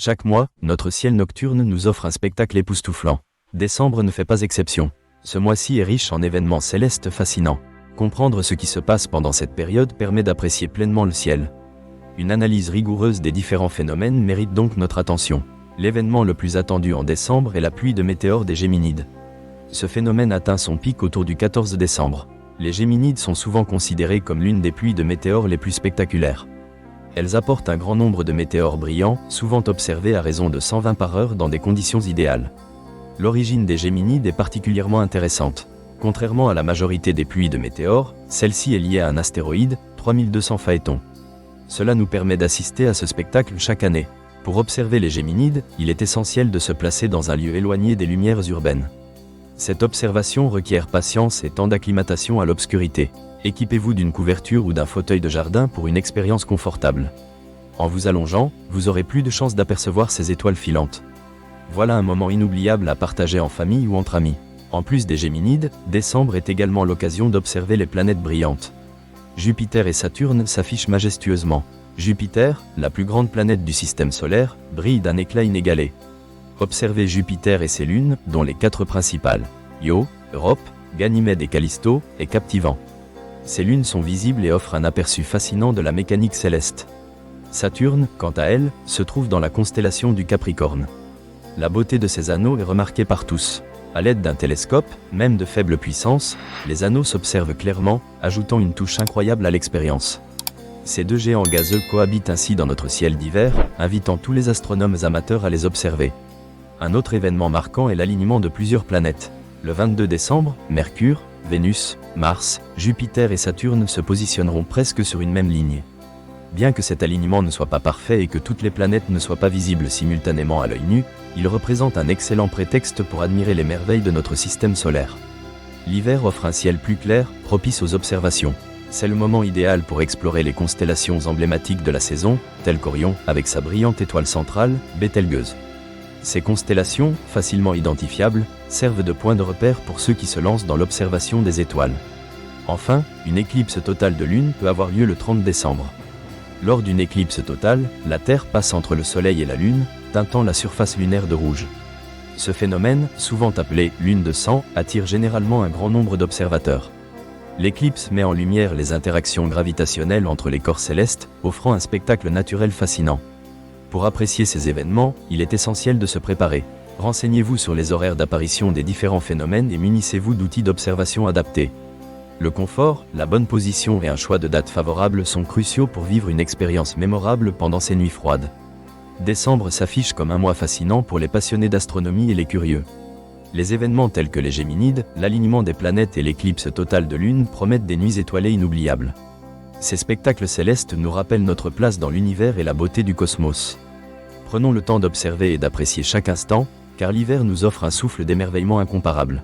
Chaque mois, notre ciel nocturne nous offre un spectacle époustouflant. Décembre ne fait pas exception. Ce mois-ci est riche en événements célestes fascinants. Comprendre ce qui se passe pendant cette période permet d'apprécier pleinement le ciel. Une analyse rigoureuse des différents phénomènes mérite donc notre attention. L'événement le plus attendu en décembre est la pluie de météores des Géminides. Ce phénomène atteint son pic autour du 14 décembre. Les Géminides sont souvent considérés comme l'une des pluies de météores les plus spectaculaires. Elles apportent un grand nombre de météores brillants, souvent observés à raison de 120 par heure dans des conditions idéales. L'origine des Géminides est particulièrement intéressante. Contrairement à la majorité des pluies de météores, celle-ci est liée à un astéroïde, 3200 Phaéton. Cela nous permet d'assister à ce spectacle chaque année. Pour observer les Géminides, il est essentiel de se placer dans un lieu éloigné des lumières urbaines. Cette observation requiert patience et temps d'acclimatation à l'obscurité. Équipez-vous d'une couverture ou d'un fauteuil de jardin pour une expérience confortable. En vous allongeant, vous aurez plus de chances d'apercevoir ces étoiles filantes. Voilà un moment inoubliable à partager en famille ou entre amis. En plus des Géminides, décembre est également l'occasion d'observer les planètes brillantes. Jupiter et Saturne s'affichent majestueusement. Jupiter, la plus grande planète du système solaire, brille d'un éclat inégalé. Observez Jupiter et ses lunes, dont les 4 principales, Io, Europe, Ganymède et Callisto, est captivant. Ces lunes sont visibles et offrent un aperçu fascinant de la mécanique céleste. Saturne, quant à elle, se trouve dans la constellation du Capricorne. La beauté de ces anneaux est remarquée par tous. À l'aide d'un télescope, même de faible puissance, les anneaux s'observent clairement, ajoutant une touche incroyable à l'expérience. Ces deux géants gazeux cohabitent ainsi dans notre ciel d'hiver, invitant tous les astronomes amateurs à les observer. Un autre événement marquant est l'alignement de plusieurs planètes. Le 22 décembre, Mercure, Vénus, Mars, Jupiter et Saturne se positionneront presque sur une même ligne. Bien que cet alignement ne soit pas parfait et que toutes les planètes ne soient pas visibles simultanément à l'œil nu, il représente un excellent prétexte pour admirer les merveilles de notre système solaire. L'hiver offre un ciel plus clair, propice aux observations. C'est le moment idéal pour explorer les constellations emblématiques de la saison, telles qu'Orion avec sa brillante étoile centrale, Bételgeuse. Ces constellations, facilement identifiables, servent de point de repère pour ceux qui se lancent dans l'observation des étoiles. Enfin, une éclipse totale de lune peut avoir lieu le 30 décembre. Lors d'une éclipse totale, la Terre passe entre le Soleil et la Lune, teintant la surface lunaire de rouge. Ce phénomène, souvent appelé « lune de sang », attire généralement un grand nombre d'observateurs. L'éclipse met en lumière les interactions gravitationnelles entre les corps célestes, offrant un spectacle naturel fascinant. Pour apprécier ces événements, il est essentiel de se préparer. Renseignez-vous sur les horaires d'apparition des différents phénomènes et munissez-vous d'outils d'observation adaptés. Le confort, la bonne position et un choix de date favorable sont cruciaux pour vivre une expérience mémorable pendant ces nuits froides. Décembre s'affiche comme un mois fascinant pour les passionnés d'astronomie et les curieux. Les événements tels que les Géminides, l'alignement des planètes et l'éclipse totale de lune promettent des nuits étoilées inoubliables. Ces spectacles célestes nous rappellent notre place dans l'univers et la beauté du cosmos. Prenons le temps d'observer et d'apprécier chaque instant, car l'hiver nous offre un souffle d'émerveillement incomparable.